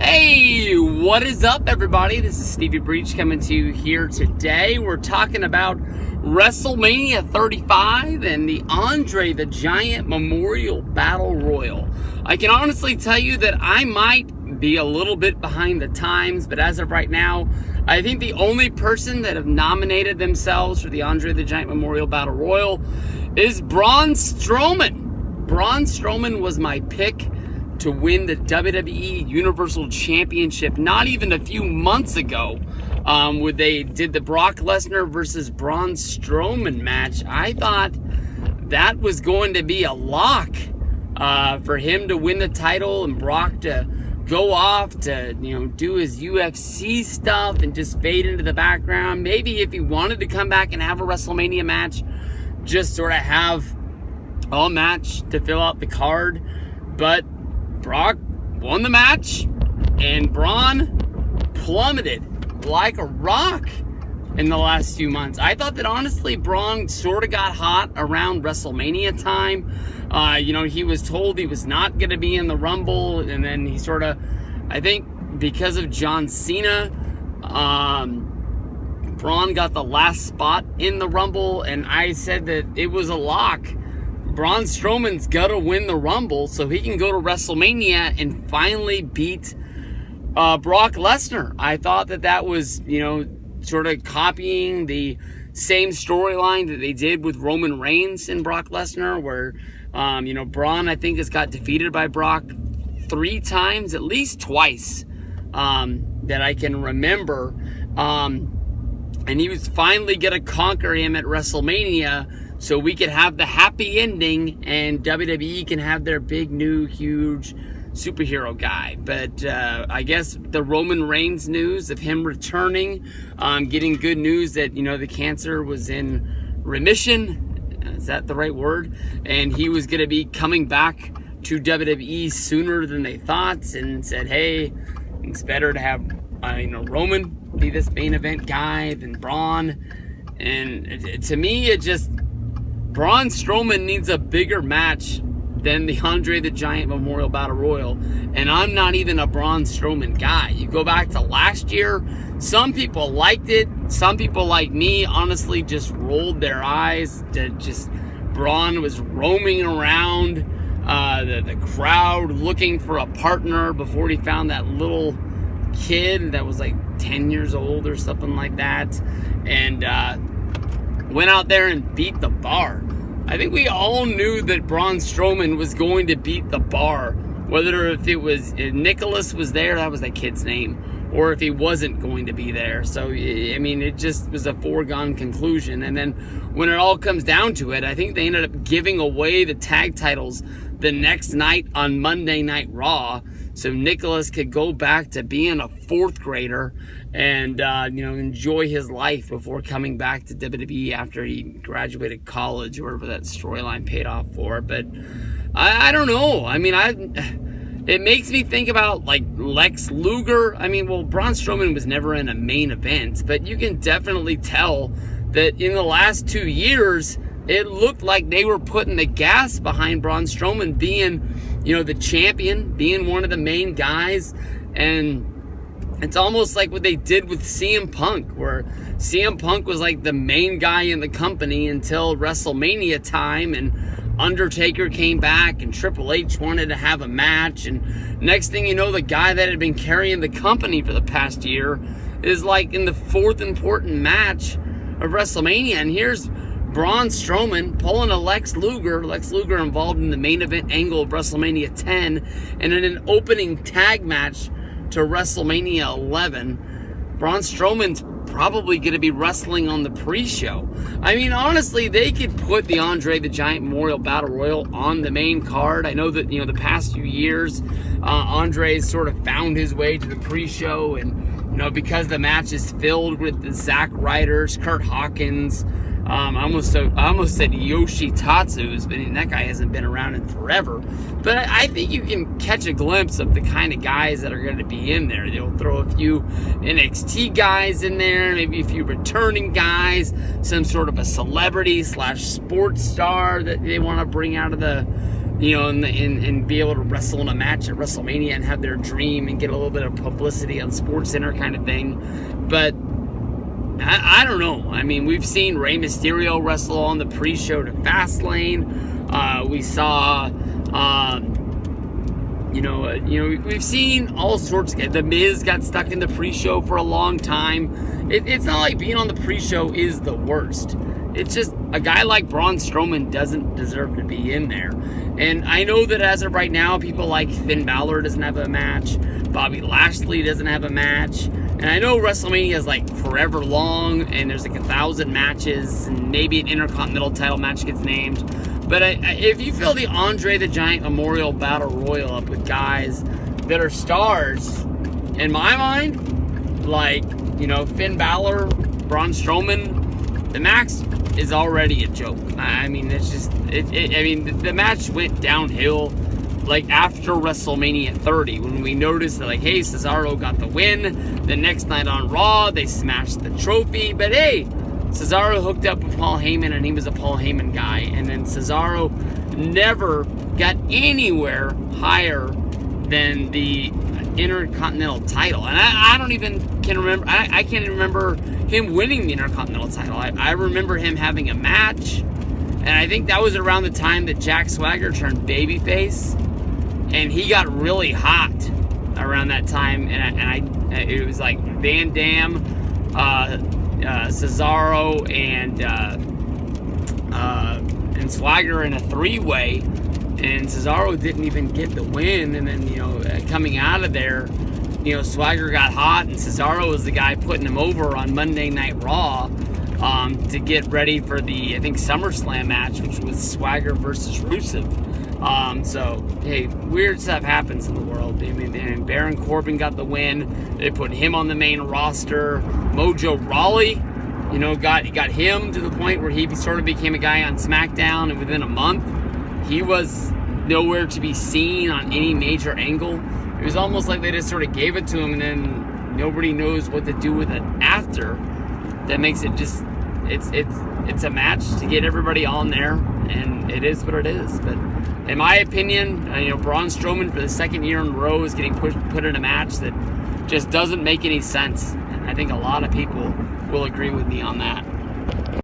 Hey, what is up, everybody? This is Stevie Breach coming to you here today. We're talking about WrestleMania 35 and the Andre the Giant Memorial Battle Royal. I can honestly tell you that I might be a little bit behind the times, but as of right now, I think the only person that have nominated themselves for the Andre the Giant Memorial Battle Royal is Braun Strowman. Braun Strowman was my pick to win the WWE Universal Championship not even a few months ago, where they did the Brock Lesnar versus Braun Strowman match. I thought that was going to be a lock for him to win the title and Brock to go off to, do his UFC stuff and just fade into the background. Maybe if he wanted to come back and have a WrestleMania match, just sort of have a match to fill out the card. But Brock won the match, and Braun plummeted like a rock in the last few months. I thought that, honestly, Braun sort of got hot around WrestleMania time. He was told he was not going to be in the Rumble, and then he sort of, I think, because of John Cena, Braun got the last spot in the Rumble, and I said that it was a lock. Braun Strowman's got to win the Rumble so he can go to WrestleMania and finally beat Brock Lesnar. I thought that was, sort of copying the same storyline that they did with Roman Reigns and Brock Lesnar, where, Braun, I think, has got defeated by Brock 3 times, at least twice, that I can remember. And he was finally going to conquer him at WrestleMania so we could have the happy ending and WWE can have their big, new, huge superhero guy. But I guess the Roman Reigns news of him returning, getting good news that, the cancer was in remission. Is that the right word? And he was going to be coming back to WWE sooner than they thought, and said, hey, it's better to have, Roman be this main event guy than Braun. And to me, it just, Braun Strowman needs a bigger match than the Andre the Giant Memorial Battle Royal, and I'm not even a Braun Strowman guy. You go back to last year, some people liked it, some people like me honestly just rolled their eyes to just, Braun was roaming around the crowd looking for a partner before he found that little kid that was like 10 years old or something like that, and went out there and beat the Bar. I think we all knew that Braun Strowman was going to beat the Bar, whether if Nicholas was there, that was that kid's name, or if he wasn't going to be there. So, I mean, it just was a foregone conclusion. And then when it all comes down to it, I think they ended up giving away the tag titles the next night on Monday Night Raw, so Nicholas could go back to being a 4th grader and, enjoy his life before coming back to WWE after he graduated college, or whatever that storyline paid off for. But I don't know. I mean, it makes me think about, like, Lex Luger. I mean, well, Braun Strowman was never in a main event, but you can definitely tell that in the last 2 years, it looked like they were putting the gas behind Braun Strowman being, the champion, being one of the main guys. And it's almost like what they did with CM Punk, where CM Punk was like the main guy in the company until WrestleMania time, and Undertaker came back and Triple H wanted to have a match, and next thing you know, the guy that had been carrying the company for the past year is like in the 4th important match of WrestleMania. And here's Braun Strowman pulling a Lex Luger involved in the main event angle of WrestleMania 10, and in an opening tag match to WrestleMania 11. Braun Strowman's probably going to be wrestling on the pre-show. I mean, honestly, they could put the Andre the Giant Memorial Battle Royal on the main card. I know that, the past few years, Andre's sort of found his way to the pre-show, and, because the match is filled with the Zack Ryders, Kurt Hawkins, I almost said Yoshi Tatsu's, but that guy hasn't been around in forever. But I think you can catch a glimpse of the kind of guys that are going to be in there. They'll throw a few NXT guys in there, maybe a few returning guys, some sort of a celebrity / sports star that they want to bring out of the you know, and be able to wrestle in a match at WrestleMania and have their dream and get a little bit of publicity on SportsCenter kind of thing. But I don't know. I mean, we've seen Rey Mysterio wrestle on the pre-show to Fastlane. We saw, we've seen all sorts of. The Miz got stuck in the pre-show for a long time. It's not like being on the pre-show is the worst. It's just a guy like Braun Strowman doesn't deserve to be in there. And I know that as of right now, people like Finn Balor doesn't have a match. Bobby Lashley doesn't have a match. And I know WrestleMania is like forever long, and there's like 1,000 matches, and maybe an Intercontinental title match gets named. But if you fill the Andre the Giant Memorial Battle Royal up with guys that are stars, in my mind, like, you know, Finn Balor, Braun Strowman, the match is already a joke. I mean, it's just, the match went downhill, like, after WrestleMania 30, when we noticed that, like, hey, Cesaro got the win. The next night on Raw, they smashed the trophy. But, hey, Cesaro hooked up with Paul Heyman, and he was a Paul Heyman guy. And then Cesaro never got anywhere higher than the Intercontinental title. And I don't even can remember, I can't even remember him winning the Intercontinental title. I remember him having a match, and I think that was around the time that Jack Swagger turned babyface, and he got really hot around that time. And it was like Van Dam, Cesaro, and Swagger in a three-way, and Cesaro didn't even get the win. And then, you know, coming out of there, you know, Swagger got hot, and Cesaro was the guy putting him over on Monday Night Raw to get ready for the, I think, SummerSlam match, which was Swagger versus Rusev. So, hey, weird stuff happens in the world. I mean, and Baron Corbin got the win. They put him on the main roster. Mojo Rawley, you know, got him to the point where he sort of became a guy on SmackDown, and within a month, he was nowhere to be seen on any major angle. It was almost like they just sort of gave it to him, and then nobody knows what to do with it after. That makes it just, it's a match to get everybody on there, and it is what it is. But in my opinion, you know, Braun Strowman for the second year in a row is getting put in a match that just doesn't make any sense. And I think a lot of people will agree with me on that.